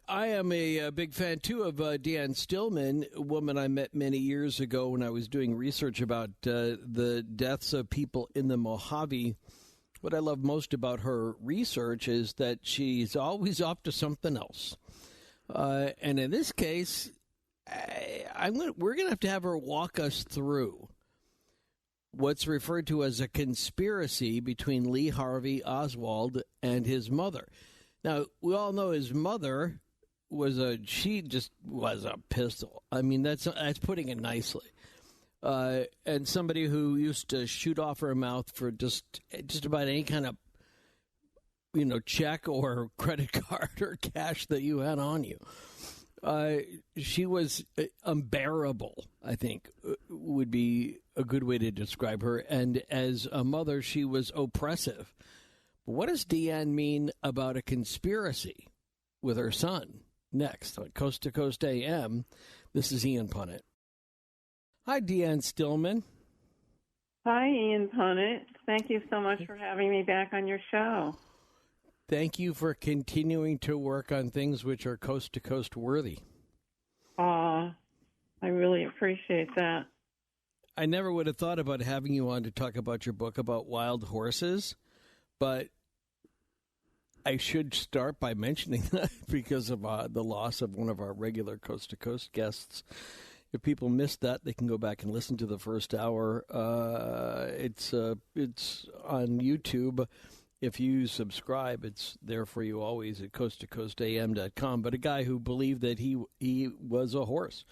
I am a big fan, too, of Deanne Stillman, a woman I met many years ago when I was doing research about the deaths of people in the Mojave. What I love most about her research is that she's always off to something else. And in this case, we're going to have her walk us through what's referred to as a conspiracy between Lee Harvey Oswald and his mother. Now, we all know his mother she just was a pistol. I mean, that's putting it nicely. And somebody who used to shoot off her mouth for just about any kind of, check or credit card or cash that you had on you. She was unbearable, I think, would be a good way to describe her. And as a mother, she was oppressive. But what does Deanne mean about a conspiracy with her son? Next on Coast to Coast AM, this is Ian Punnett. Hi, Deanne Stillman. Hi, Ian Punnett. Thank you so much for having me back on your show. Thank you for continuing to work on things which are coast to coast worthy. I really appreciate that. I never would have thought about having you on to talk about your book about wild horses, but I should start by mentioning that because of the loss of one of our regular coast to coast guests. If people missed that, they can go back and listen to the first hour. It's on YouTube. If you subscribe, it's there for you always at coasttocoastam.com. But a guy who believed that he was a horse.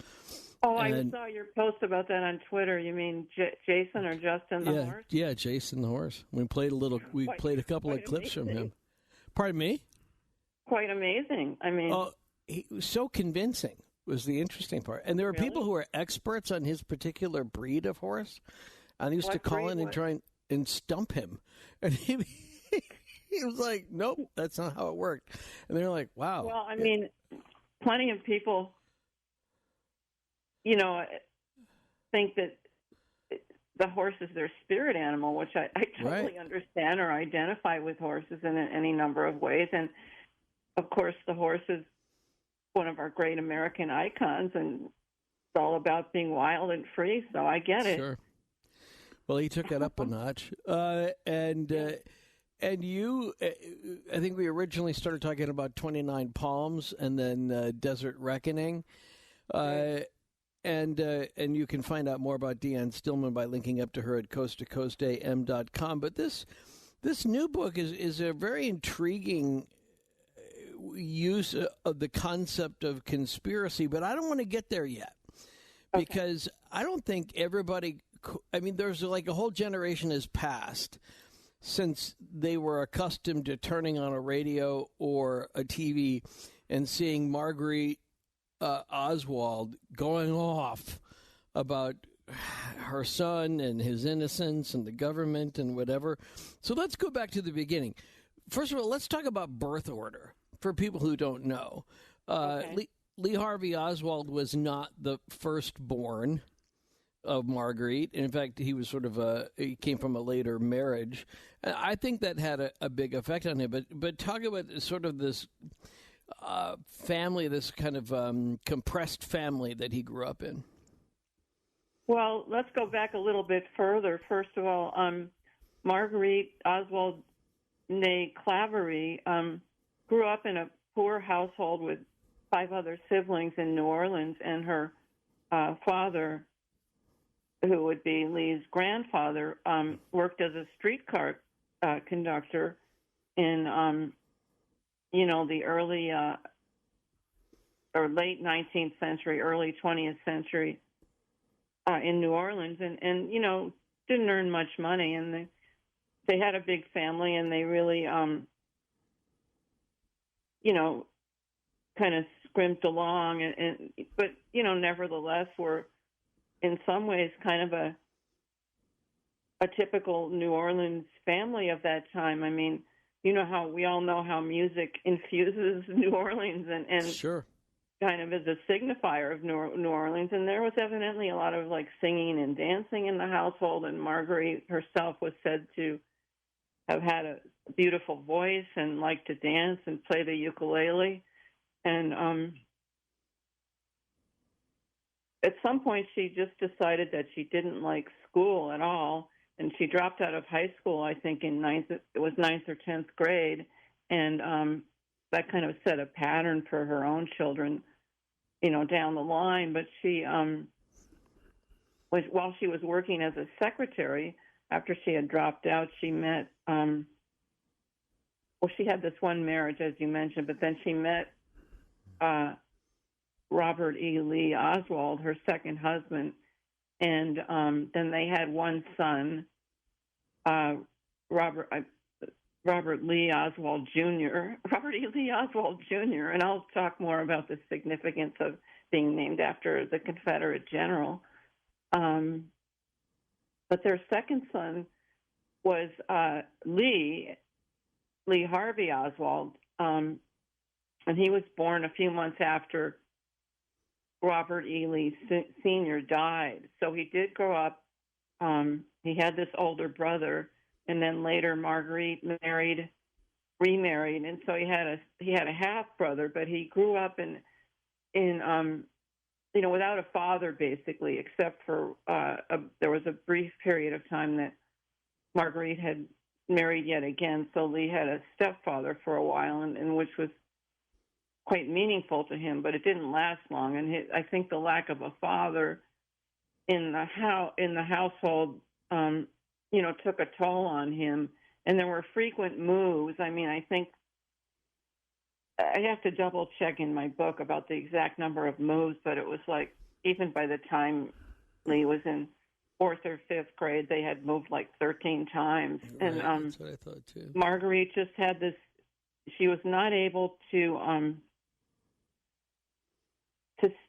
Oh, I saw your post about that on Twitter. You mean Jason or Justin the horse? Yeah, Jason the horse. We played a couple of clips from him. Pardon me? Quite amazing. I mean, he was so convincing. Was the interesting part. And there are people who are experts on his particular breed of horse. And I used to call in and try and stump him. And he was like, nope, that's not how it worked. And they're like, wow. Well, I mean, plenty of people, think that the horse is their spirit animal, which I totally understand or identify with horses in any number of ways. And, of course, the horse is one of our great American icons, and it's all about being wild and free, so I get it. Sure. Well, he took it up a notch. And you, I think we originally started talking about 29 Palms and then Desert Reckoning. And you can find out more about Deanne Stillman by linking up to her at coasttocoastam.com. But this new book is a very intriguing use of the concept of conspiracy, but I don't want to get there yet because I don't think everybody. I mean, there's like a whole generation has passed since they were accustomed to turning on a radio or a TV and seeing Marguerite Oswald going off about her son and his innocence and the government and whatever. So let's go back to the beginning. First of all, let's talk about birth order for people who don't know. Lee Harvey Oswald was not the firstborn of Marguerite. In fact, he was he came from a later marriage. I think that had a big effect on him. But talk about sort of this family, this kind of compressed family that he grew up in. Well, let's go back a little bit further. First of all, Marguerite Oswald, née Claverie, grew up in a poor household with 5 other siblings in New Orleans, and her father, who would be Lee's grandfather, worked as a streetcar conductor in, the early or late 19th century, early 20th century in New Orleans, and didn't earn much money, and they had a big family, and they really, kind of scrimped along, but nevertheless were in some ways kind of a typical New Orleans family of that time. I mean, we all know how music infuses New Orleans and sure. Kind of as a signifier of New Orleans, and there was evidently a lot of singing and dancing in the household, and Marguerite herself was said to have had a beautiful voice and liked to dance and play the ukulele. And at some point, she just decided that she didn't like school at all, and she dropped out of high school. I think in ninth or 10th grade, and that kind of set a pattern for her own children, down the line. But she, while she was working as a secretary, after she had dropped out, she met. She had this one marriage, as you mentioned, but then she met Robert E. Lee Oswald, her second husband, and then they had one son, Robert Lee Oswald Jr. Robert E. Lee Oswald Jr. And I'll talk more about the significance of being named after the Confederate general. But their second son was Lee Harvey Oswald, and he was born a few months after Robert E. Lee Sr. died. So he did grow up. He had this older brother, and then later Marguerite remarried, and so he had a half brother. But he grew up in without a father, basically, except for there was a brief period of time that Marguerite had married yet again. So Lee had a stepfather for a while, and which was quite meaningful to him, but it didn't last long. And I think the lack of a father in the household, took a toll on him. And there were frequent moves. I mean, I think I have to double check in my book about the exact number of moves, but it was like even by the time Lee was in 4th or 5th grade, they had moved like 13 times. Right, and that's what I thought too. Marguerite just had this. She was not able to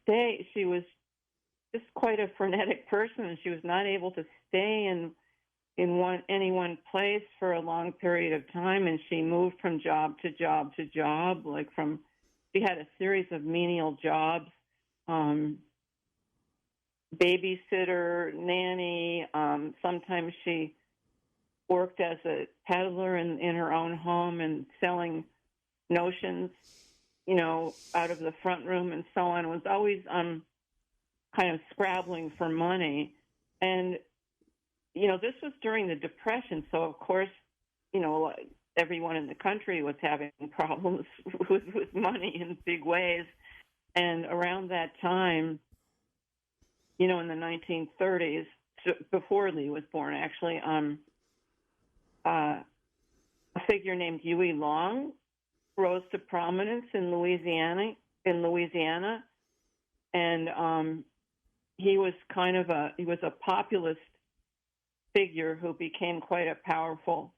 stay. She was just quite a frenetic person, and she was not able to stay in any one place for a long period of time. And she moved from job to job to job. She had a series of menial jobs, babysitter, nanny. Sometimes she worked as a peddler in her own home and selling notions, out of the front room and so on. It was always kind of scrabbling for money. And, this was during the Depression. So, of course, everyone in the country was having problems with money in big ways. And around that time, in the 1930s, before Lee was born, actually, a figure named Huey Long rose to prominence in Louisiana, and he was a populist figure who became quite a powerful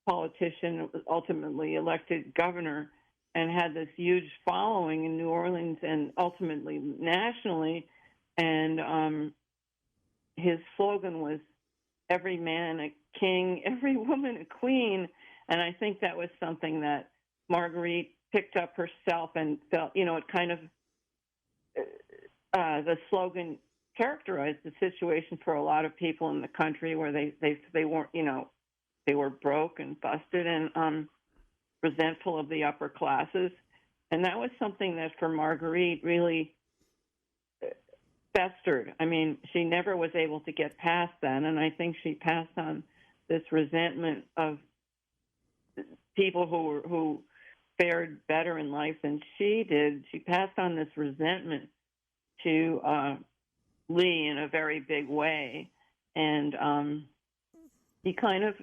politician, ultimately elected governor, and had this huge following in New Orleans and ultimately nationally. And his slogan was "Every man a king, every woman a queen." And I think that was something that Marguerite picked up herself and felt, it kind of, the slogan characterized the situation for a lot of people in the country where they weren't, they were broke and busted and resentful of the upper classes. And that was something that for Marguerite really festered. I mean, she never was able to get past that. And I think she passed on this resentment of people who fared better in life than she did. She passed on this resentment to Lee in a very big way. And he kind of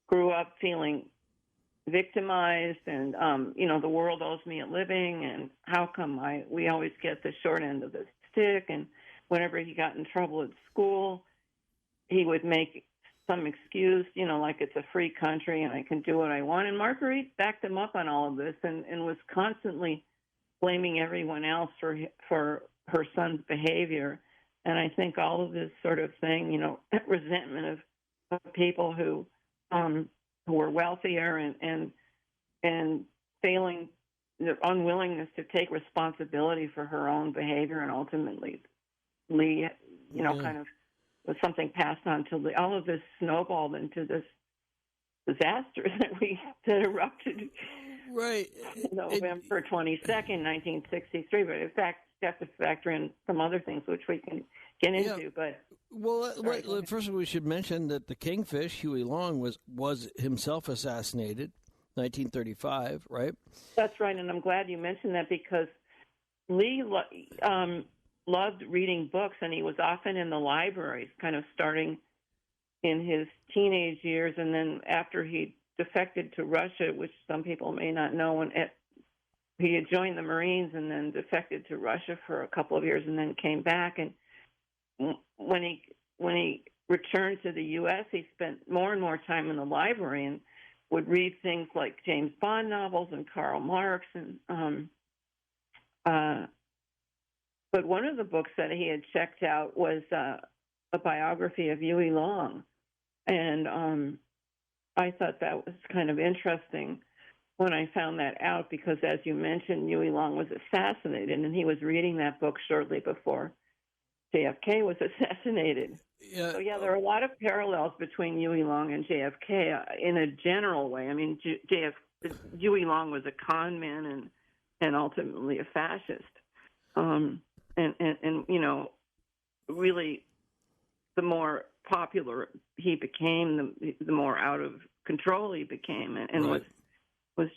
grew up feeling victimized and, the world owes me a living, and how come we always get the short end of the stick. And whenever he got in trouble at school, he would make some excuse, like it's a free country and I can do what I want. And Marguerite backed him up on all of this and was constantly blaming everyone else for her son's behavior. And I think all of this sort of thing, resentment of people who were wealthier and failing, the unwillingness to take responsibility for her own behavior, and ultimately Lee, kind of was something passed on to Lee. All of this snowballed into this disaster that erupted Right. November 22nd, 1963. But in fact, you have to factor in some other things, which we can get into. But first we should mention that the Kingfish, Huey Long, was himself assassinated, 1935. Right. That's right, and I'm glad you mentioned that because Lee loved reading books, and he was often in the libraries, kind of starting in his teenage years, and then after he defected to Russia, which some people may not know, he had joined the Marines and then defected to Russia for a couple of years and then came back. And when he returned to the U.S., he spent more and more time in the library and would read things like James Bond novels and Karl Marx. And but one of the books that he had checked out was a biography of Huey Long, and I thought that was kind of interesting when I found that out because, as you mentioned, Huey Long was assassinated, and he was reading that book shortly before JFK was assassinated. Yeah. So, there are a lot of parallels between Huey Long and JFK in a general way. I mean, Huey Long was a con man and ultimately a fascist. And really, the more popular he became, the more out of control he became, and right. was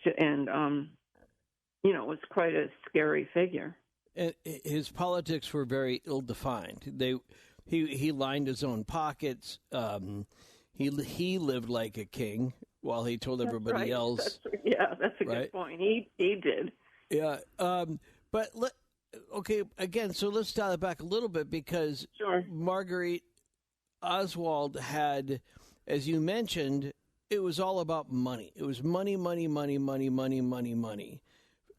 quite a scary figure. And his politics were very ill-defined. He lined his own pockets. He lived like a king while he told everybody else. That's a good point. He did. Yeah. But again, so let's dial it back a little bit because Marguerite Oswald had, as you mentioned, it was all about money. It was money, money, money, money, money, money, money.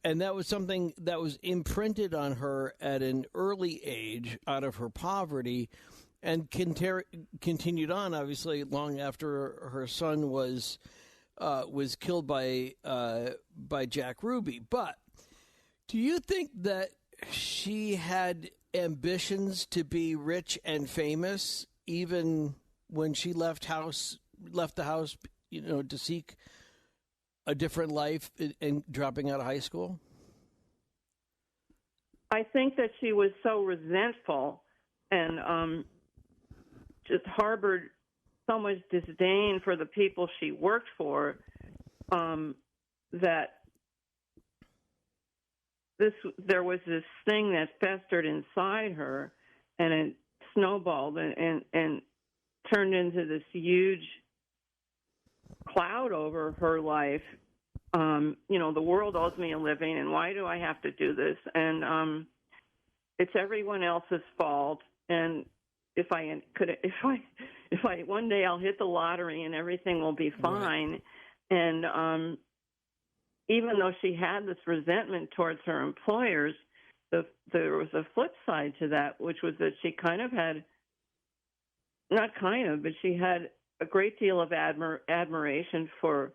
And that was something that was imprinted on her at an early age out of her poverty and continued on, obviously, long after her son was killed by Jack Ruby. But do you think that she had ambitions to be rich and famous even when she left the house, to seek a different life and dropping out of high school? I think that she was so resentful and just harbored so much disdain for the people she worked for that there was this thing that festered inside her, and it snowballed and turned into this huge cloud over her life. The world owes me a living, and why do I have to do this? And it's everyone else's fault. And if I one day I'll hit the lottery and everything will be fine. Right. And even though she had this resentment towards her employers, there was a flip side to that, which was that she she had a great deal of admiration for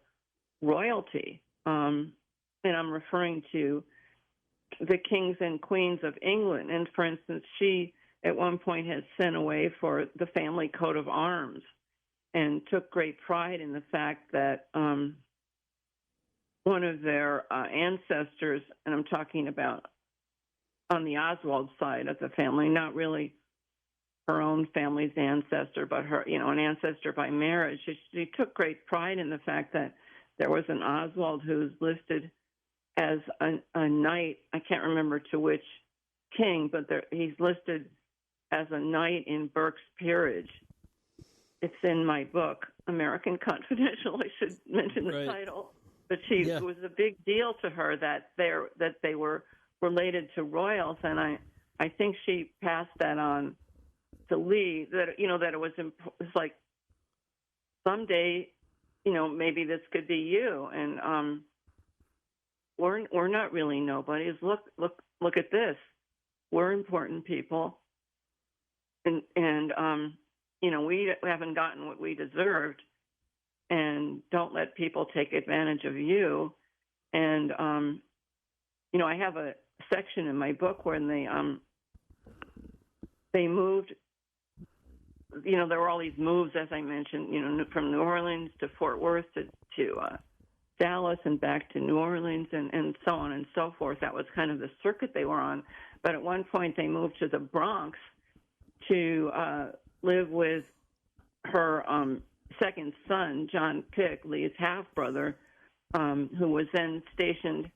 royalty. And I'm referring to the kings and queens of England. And for instance, she at one point had sent away for the family coat of arms and took great pride in the fact that one of their ancestors, and I'm talking about on the Oswald side of the family, not really her own family's ancestor, but her, an ancestor by marriage. She took great pride in the fact that there was an Oswald who's listed as a knight. I can't remember to which king, but he's listed as a knight in Burke's Peerage. It's in my book, American Confidential. I should mention the title. But it was a big deal to her that they were related to royals, and I think she passed that on to Lee. That it was like someday, maybe this could be you, and we're not really nobodies. Look at this. We're important people, and we haven't gotten what we deserved. And don't let people take advantage of you. And, I have a section in my book where they moved, there were all these moves, as I mentioned, from New Orleans to Fort Worth to Dallas and back to New Orleans and so on and so forth. That was kind of the circuit they were on. But at one point they moved to the Bronx to live with her second son, John Pick, Lee's half-brother, who was then stationed,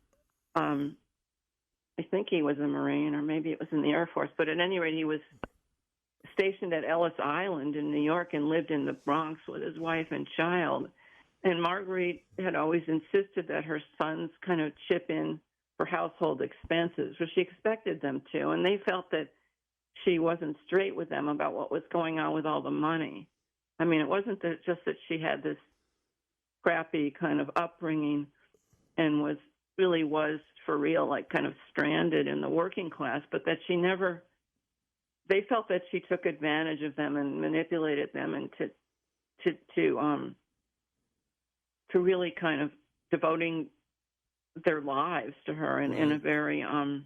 I think he was a Marine or maybe it was in the Air Force, but at any rate he was stationed at Ellis Island in New York and lived in the Bronx with his wife and child. And Marguerite had always insisted that her sons kind of chip in for household expenses, which she expected them to, and they felt that she wasn't straight with them about what was going on with all the money. I mean, it wasn't just that she had this crappy kind of upbringing and was for real, like kind of stranded in the working class, but that they felt that she took advantage of them and manipulated them into to really kind of devoting their lives to her in a very, in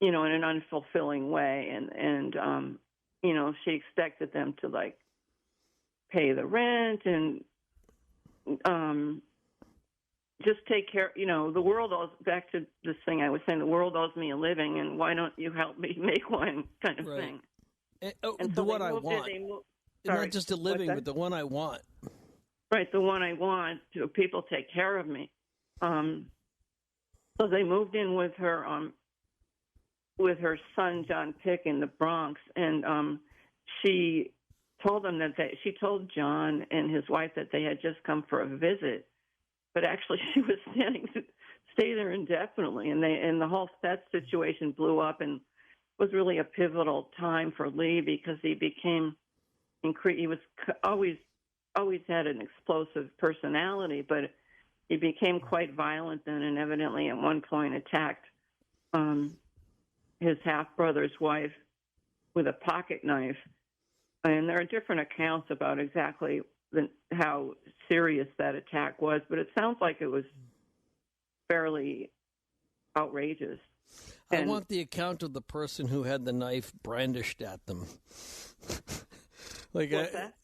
an unfulfilling way. And she expected them to, like, pay the rent and just take care, the world owes, back to this thing I was saying, the world owes me a living, and why don't you help me make one kind of thing. And the one I want. Not just a living, but the one I want. Right, the one I want. People take care of me. So they moved in with her son John Pick in the Bronx, and she told them she told John and his wife that they had just come for a visit, but actually she was planning to stay there indefinitely, and the whole that situation blew up and was really a pivotal time for Lee because he became he was always had an explosive personality, but he became quite violent then, and evidently at one point attacked his half-brother's wife with a pocket knife. And there are different accounts about exactly how serious that attack was, but it sounds like it was fairly outrageous. I want the account of the person who had the knife brandished at them. What's that?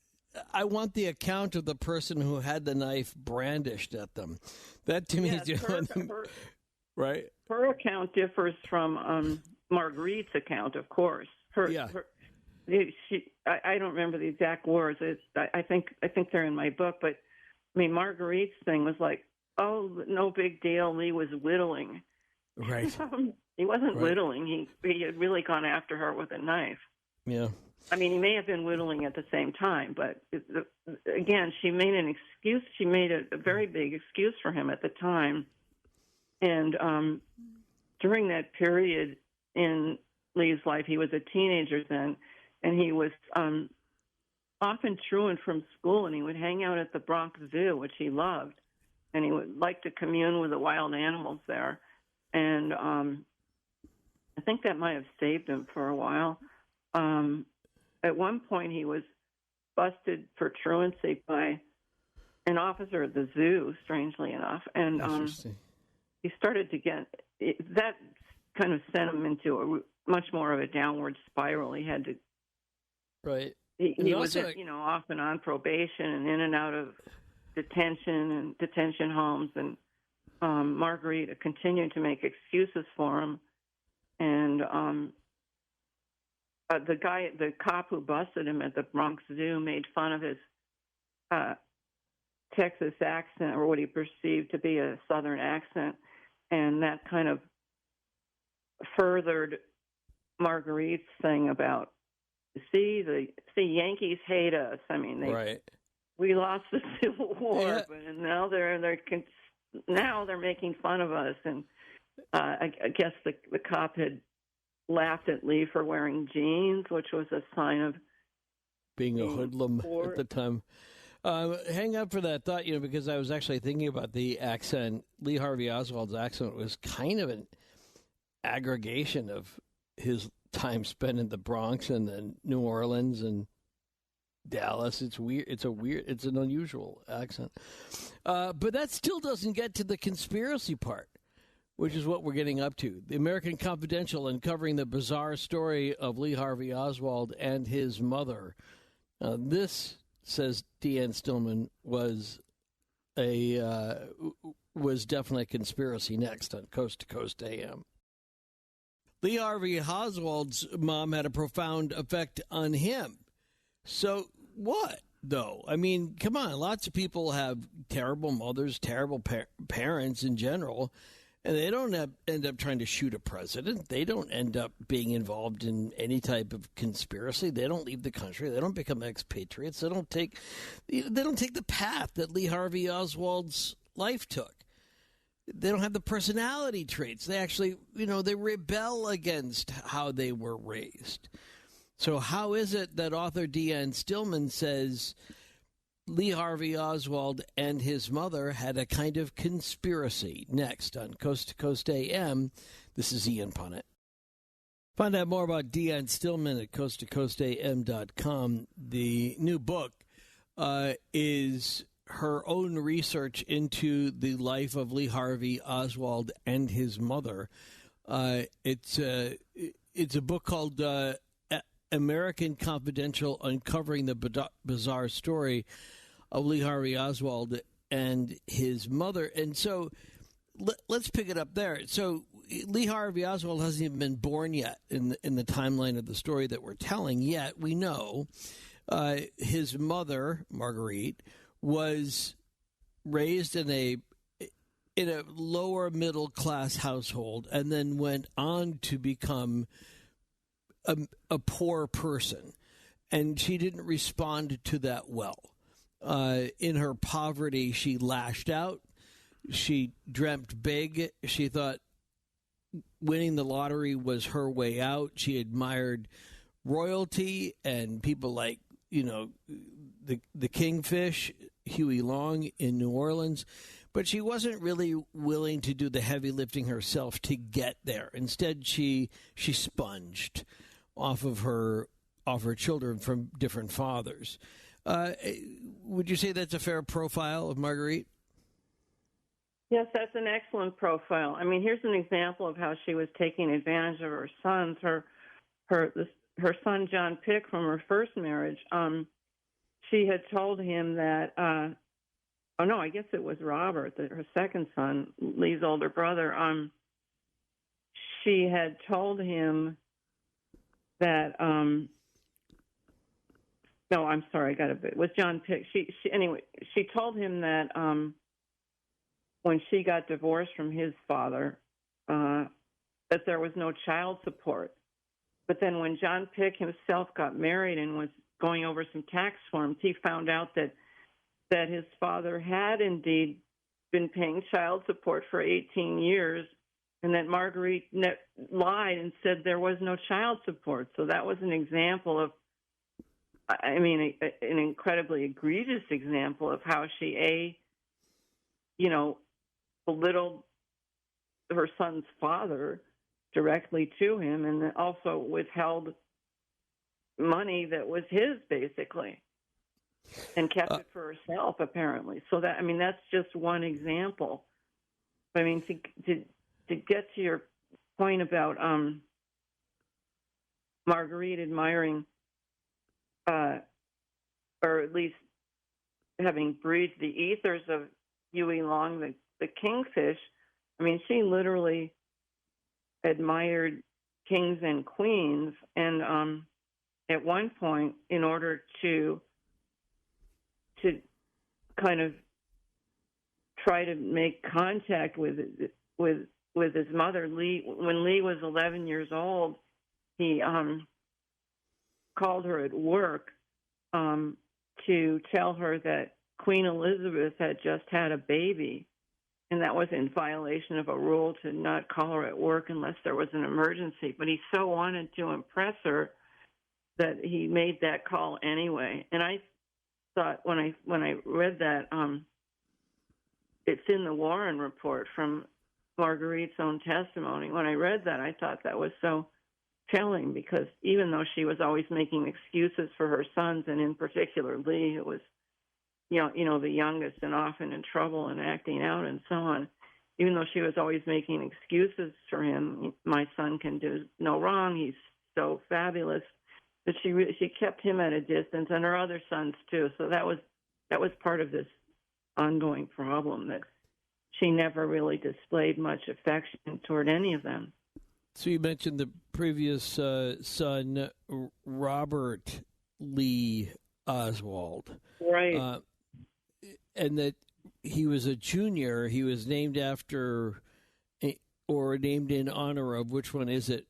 I want the account of the person who had the knife brandished at them. That to me is right. Her account differs from Marguerite's account, of course. I don't remember the exact words. I think they're in my book. But I mean, Marguerite's thing was like, "Oh, no big deal." Lee was whittling. Right. He wasn't whittling. He had really gone after her with a knife. Yeah. I mean, he may have been whittling at the same time, but again, she made an excuse. She made a very big excuse for him at the time. And during that period in Lee's life, he was a teenager then, and he was often truant from school, and he would hang out at the Bronx Zoo, which he loved, and he would like to commune with the wild animals there. And I think that might have saved him for a while. At one point, he was busted for truancy by an officer at the zoo, strangely enough, and he started to get that kind of sent him into much more of a downward spiral. He had to, He was, off and on probation and in and out of detention homes, and Marguerite continued to make excuses for him, and the cop who busted him at the Bronx Zoo made fun of his Texas accent, or what he perceived to be a Southern accent, and that kind of furthered Marguerite's thing about, see, Yankees hate us. I mean, we lost the Civil War, but now they're making fun of us, and I guess the cop had laughed at Lee for wearing jeans, which was a sign of being a hoodlum at the time. Hang up for that thought, because I was actually thinking about the accent. Lee Harvey Oswald's accent was kind of an aggregation of his time spent in the Bronx and then New Orleans and Dallas. It's weird. It's an unusual accent. But that still doesn't get to the conspiracy part, which is what we're getting up to. The American Confidential uncovering the bizarre story of Lee Harvey Oswald and his mother. This, says D.N. Stillman, was was definitely a conspiracy. Next on Coast to Coast AM. Lee Harvey Oswald's mom had a profound effect on him. So what, though? I mean, come on. Lots of people have terrible mothers, terrible parents in general, and they don't end up trying to shoot a president. They don't end up being involved in any type of conspiracy. They don't leave the country. They don't become expatriates. They don't take the path that Lee Harvey Oswald's life took. They don't have the personality traits. They actually, they rebel against how they were raised. So how is it that author Deanne Stillman says Lee Harvey Oswald and his mother had a kind of conspiracy? Next on Coast to Coast AM, this is Ian Punnett. Find out more about Deanne Stillman at coasttocoastam.com. The new book is her own research into the life of Lee Harvey Oswald and his mother. It's a book called American Confidential: Uncovering the Bizarre Story of Lee Harvey Oswald and his mother. And so let's pick it up there. So Lee Harvey Oswald hasn't even been born yet in the timeline of the story that we're telling, yet we know his mother, Marguerite, was raised in a lower middle class household and then went on to become a poor person, and she didn't respond to that well. In her poverty, she lashed out. She dreamt big. She thought winning the lottery was her way out. She admired royalty and people like, the Kingfish, Huey Long in New Orleans, but she wasn't really willing to do the heavy lifting herself to get there. Instead, she sponged off of her children from different fathers. Would you say that's a fair profile of Marguerite? Yes, that's an excellent profile. I mean, here's an example of how she was taking advantage of her sons. Her son John Pick, from her first marriage, she had told him that, I guess it was Robert, her second son, Lee's older brother. She had told him that, no, I'm sorry, I got a bit. It was John Pick. She told him that when she got divorced from his father, that there was no child support. But then when John Pick himself got married and was going over some tax forms, he found out that his father had indeed been paying child support for 18 years, and that Marguerite lied and said there was no child support. So that was an example of, an incredibly egregious example of how she, belittled her son's father directly to him, and also withheld money that was his, basically, and kept it for herself, apparently. So that's just one example. I mean, to get to your point about Marguerite admiring, or at least having breathed the ethers of Huey Long, the Kingfish, I mean, she literally admired kings and queens, and at one point, in order to kind of try to make contact with his mother, Lee, when Lee was 11 years old, he called her at work to tell her that Queen Elizabeth had just had a baby, and that was in violation of a rule to not call her at work unless there was an emergency. But he so wanted to impress her that he made that call anyway. And I thought when I read that, it's in the Warren report from Marguerite's own testimony. When I read that, I thought that was so telling, because even though she was always making excuses for her sons, and in particular Lee, who was the youngest and often in trouble and acting out and so on, even though she was always making excuses for him, my son can do no wrong, he's so fabulous, that she kept him at a distance, and her other sons too. So that was part of this ongoing problem that she never really displayed much affection toward any of them. So you mentioned the previous son, Robert Lee Oswald. Right. And that he was a junior. He was named after or named in honor of, which one is it?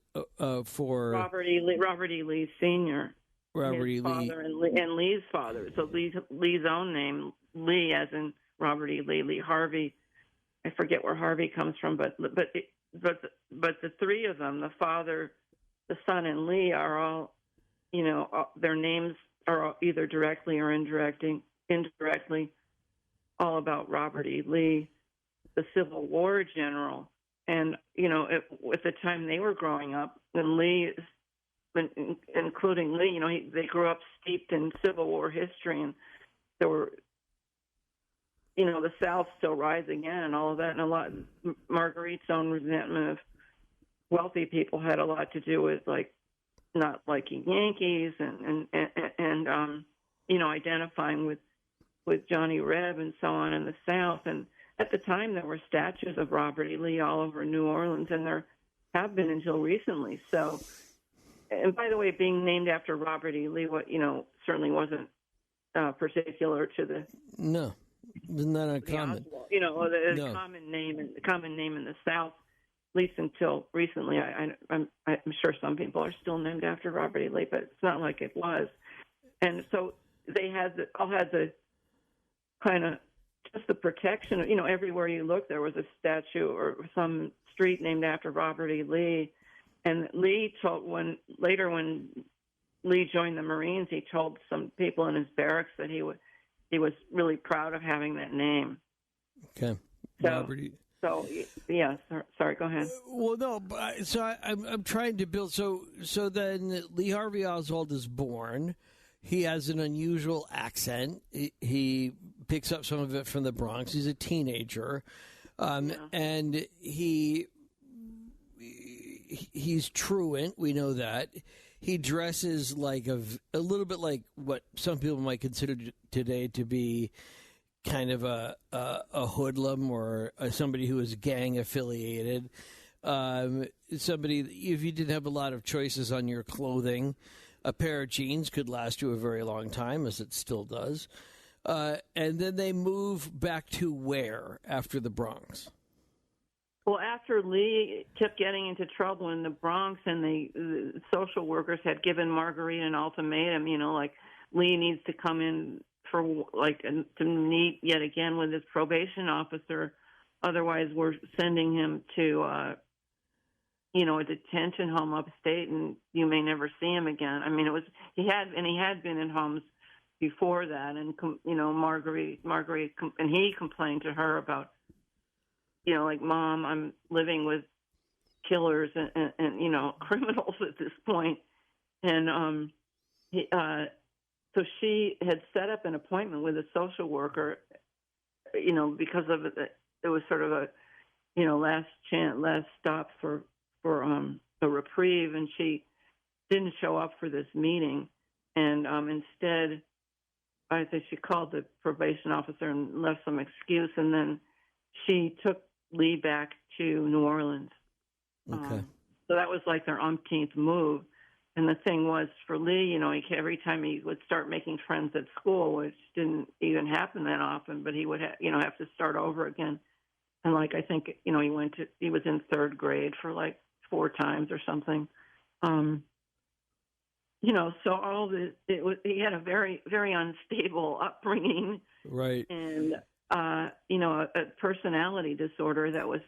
For Robert E. Lee Sr. Robert E. Lee. Father and Lee's father. So Lee's own name, Lee, as in Robert E. Lee Harvey. I forget where Harvey comes from, but the three of them, the father, the son, and Lee, are all, their names are either directly or indirectly all about Robert E. Lee, the Civil War general. And, at the time they were growing up, and Lee, including Lee, they grew up steeped in Civil War history, and there were, the South still rise again and all of that. And Marguerite's own resentment of wealthy people had a lot to do with, like, not liking Yankees and identifying with Johnny Reb and so on in the South. And at the time, there were statues of Robert E. Lee all over New Orleans, and there have been until recently. So, and by the way, being named after Robert E. Lee, certainly wasn't particular to the. No, isn't that uncommon? The common name in the South, at least until recently. I'm sure some people are still named after Robert E. Lee, but it's not like it was. And so they all had the kind of just the protection. Everywhere you look, there was a statue or some street named after Robert E. Lee. And Lee told when Lee joined the Marines, he told some people in his barracks that he was really proud of having that name. Okay, Robert E. So yeah, sorry. Go ahead. Well, no, I'm trying to build. So then Lee Harvey Oswald is born. He has an unusual accent. He picks up some of it from the Bronx. He's a teenager, and he's truant. We know that. He dresses like a little bit like what some people might consider today to be kind of a hoodlum or somebody who is gang affiliated. Somebody, if you didn't have a lot of choices on your clothing, a pair of jeans could last you a very long time, as it still does. And then they move back to where after the Bronx? Well, after Lee kept getting into trouble in the Bronx, and the social workers had given Marguerite an ultimatum, like Lee needs to come in to meet yet again with his probation officer. Otherwise, we're sending him to, a detention home upstate, and you may never see him again. I mean, he had been in homes before that, and Marguerite, and he complained to her about, Mom, I'm living with killers and criminals at this point, and so she had set up an appointment with a social worker, because of it. It was sort of a, last stop for a reprieve, and she didn't show up for this meeting, and instead, I think she called the probation officer and left some excuse, and then she took Lee back to New Orleans. Okay. So that was like their umpteenth move. And the thing was, for Lee, every time he would start making friends at school, which didn't even happen that often, but he would have to start over again. And I think, he was in third grade for 4 times or something. So all this, he had a very, very unstable upbringing. Right. And, a personality disorder that was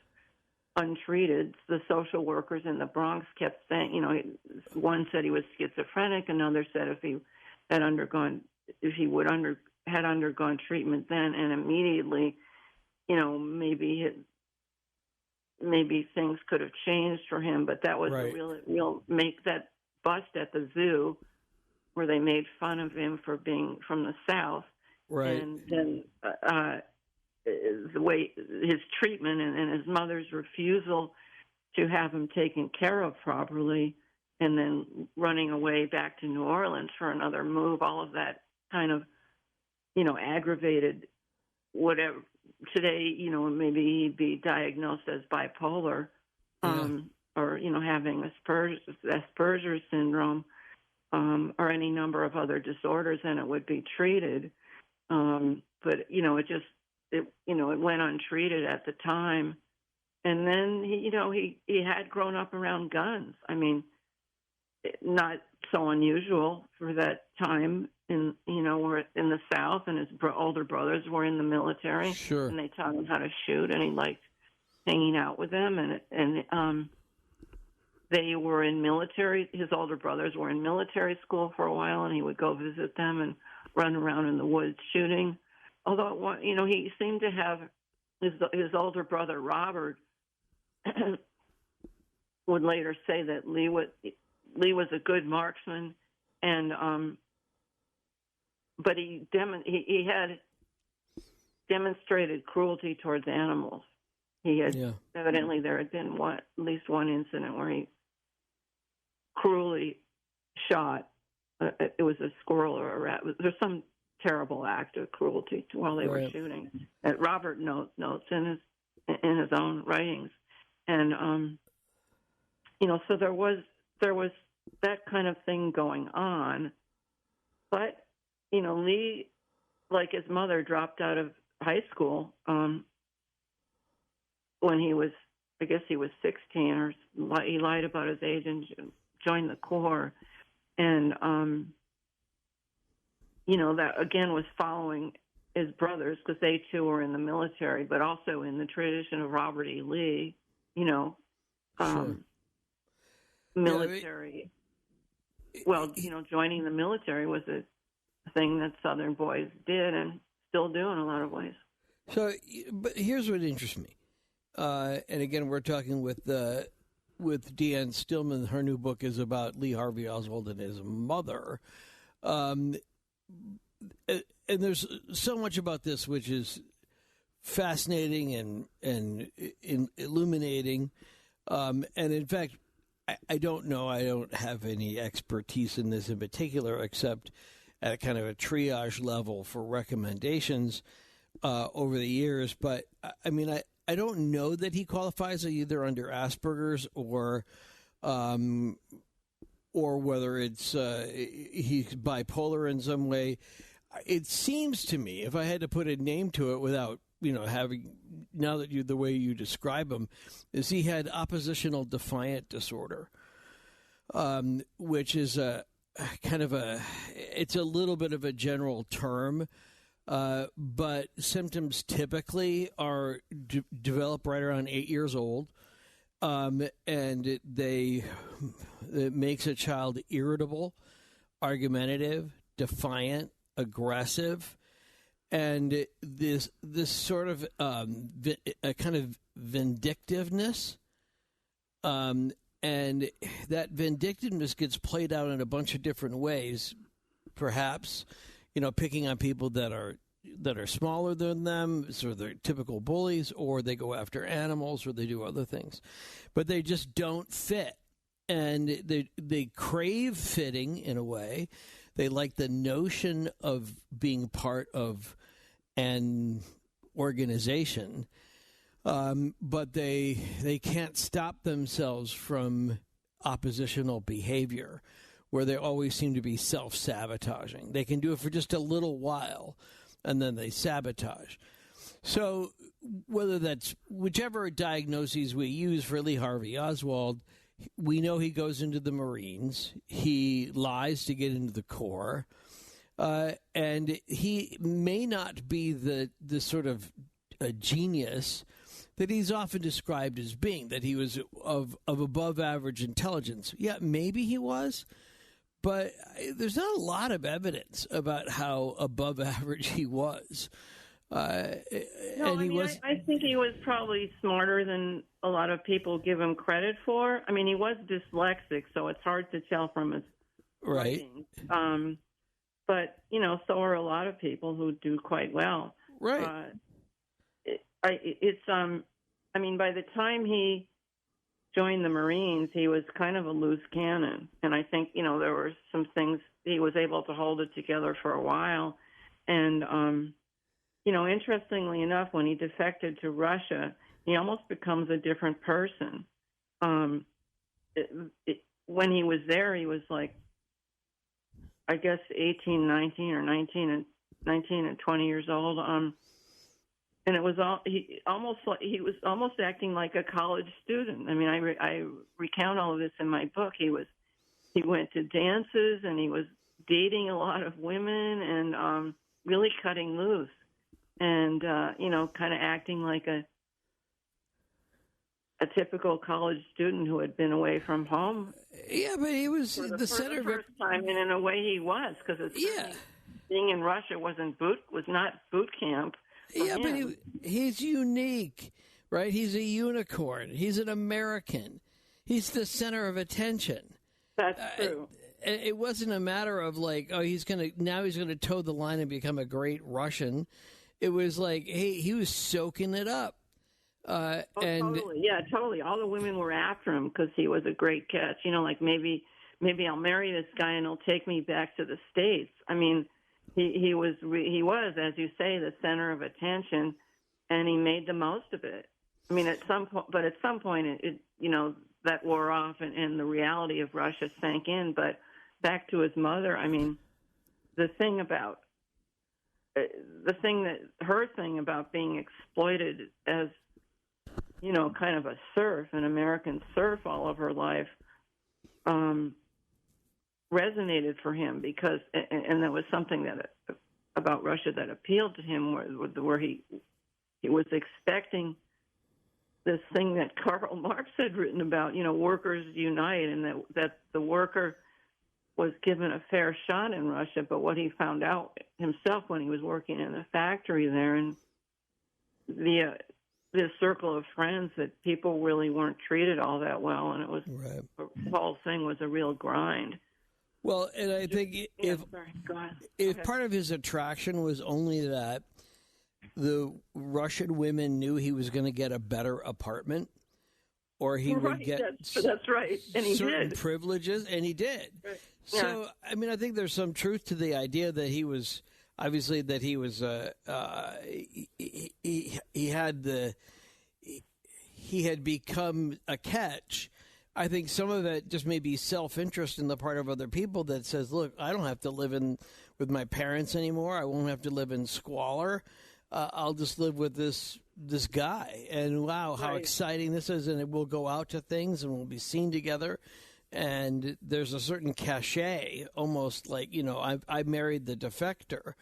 untreated. The social workers in the Bronx kept saying, one said he was schizophrenic, another said if he had undergone treatment then and immediately, maybe things could have changed for him. But that was right. a real make that bust at the zoo where they made fun of him for being from the South. Right. And then the way his treatment and his mother's refusal to have him taken care of properly, and then running away back to New Orleans for another move, all of that kind of, aggravated whatever today, maybe he'd be diagnosed as bipolar, or having Asperger's syndrome, or any number of other disorders, and it would be treated. But it went untreated at the time, and then he had grown up around guns. I mean, not so unusual for that time. We're in the South, and his older brothers were in the military. Sure. And they taught him how to shoot, and he liked hanging out with them. And they were in military. His older brothers were in military school for a while, and he would go visit them and run around in the woods shooting. Although, he seemed to have his older brother Robert would later say that Lee was a good marksman, and but he had demonstrated cruelty towards animals. He had evidently there had been at least one incident where he cruelly shot. It was a squirrel or a rat. There's some terrible act of cruelty while they were shooting. That Robert notes in his own writings, and so there was that kind of thing going on, but Lee, like his mother, dropped out of high school when he was 16, or he lied about his age and joined the Corps, and that again was following his brothers, because they too were in the military, but also in the tradition of Robert E. Lee, Sure. military. Joining the military was a thing that Southern boys did and still do in a lot of ways. So, but here's what interests me. And again, we're talking with Deanne Stillman. Her new book is about Lee Harvey Oswald and his mother. And there's so much about this which is fascinating and illuminating. And in fact, I don't know. I don't have any expertise in this in particular, except at a kind of a triage level for recommendations over the years. But I mean, I don't know that he qualifies either under Asperger's or whether it's he's bipolar in some way. It seems to me, if I had to put a name to it without having, now that the way you describe him, is he had oppositional defiant disorder, which is a kind of it's a little bit of a general term, but symptoms typically are develop right around 8 years old, and it makes a child irritable, argumentative, defiant, aggressive. And this sort of a kind of vindictiveness, and that vindictiveness gets played out in a bunch of different ways. Perhaps, picking on people that are smaller than them, sort of they're typical bullies, or they go after animals, or they do other things, but they just don't fit, and they crave fitting in a way. They like the notion of being part of an organization, but they can't stop themselves from oppositional behavior, where they always seem to be self-sabotaging. They can do it for just a little while, and then they sabotage. So whether that's whichever diagnoses we use for Lee Harvey Oswald, we know he goes into the Marines. He lies to get into the Corps. And he may not be the sort of a genius that he's often described as being, that he was of above average intelligence. Yeah, maybe he was, but there's not a lot of evidence about how above average he was. I think he was probably smarter than a lot of people give him credit for. I mean, he was dyslexic, so it's hard to tell from his writings. But, so are a lot of people who do quite well. Right. By the time he joined the Marines, he was kind of a loose cannon. And I think, there were some things he was able to hold it together for a while. And, interestingly enough, when he defected to Russia, he almost becomes a different person. When he was there, he was like, I guess 18, 19, or 19 and 20 years old. And it was he was almost acting like a college student. I mean, I recount all of this in my book. He went to dances and he was dating a lot of women and really cutting loose and kind of acting like a typical college student who had been away from home. Yeah, but he was the center of first time, and in a way he was, because being in Russia was not boot camp. Yeah, but he's unique, right? He's a unicorn. He's an American. He's the center of attention. That's true. It wasn't a matter of like, oh, he's going to toe the line and become a great Russian. It was like, hey, he was soaking it up. Totally. Yeah, totally. All the women were after him because he was a great catch. Like maybe I'll marry this guy and he'll take me back to the States. I mean, he was, as you say, the center of attention, and he made the most of it. I mean, at some point, it that wore off, and the reality of Russia sank in. But back to his mother, I mean, her thing about being exploited as kind of a serf, an American serf, all of her life, resonated for him because, and there was something about Russia that appealed to him, where he was expecting this thing that Karl Marx had written about, workers unite, and that the worker was given a fair shot in Russia. But what he found out himself when he was working in the factory there, and the circle of friends, that people really weren't treated all that well, and it was the whole thing was a real grind. Well, and I think if part of his attraction was only that the Russian women knew he was going to get a better apartment, or he would get that's right, and he certain did privileges, and he did. Right. So, Yeah. I mean, I think there's some truth to the idea that he was obviously he had become a catch. I think some of it just may be self-interest in the part of other people that says, look, I don't have to live with my parents anymore. I won't have to live in squalor. I'll just live with this guy. And wow, how exciting this is. And we'll go out to things and we'll be seen together. And there's a certain cachet, almost like, I married the defector,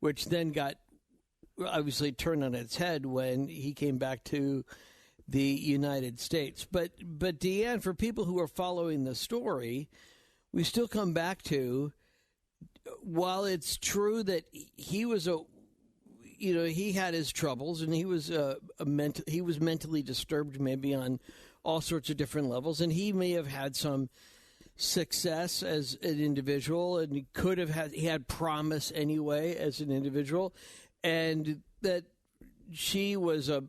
which then got obviously turned on its head when he came back to the United States. But Deanne, for people who are following the story, we still come back to, while it's true that he was he had his troubles, and he was mentally disturbed, maybe on all sorts of different levels, and he may have had some success as an individual, and he had promise anyway as an individual, and that she was a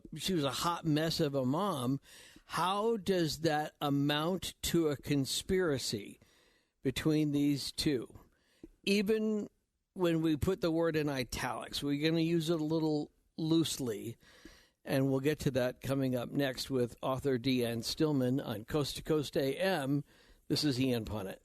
hot mess of a mom. How does that amount to a conspiracy between these two? Even when we put the word in italics, we're going to use it a little loosely, and we'll get to that coming up next with author Deanne Stillman on Coast to Coast AM. This is Ian Punnett.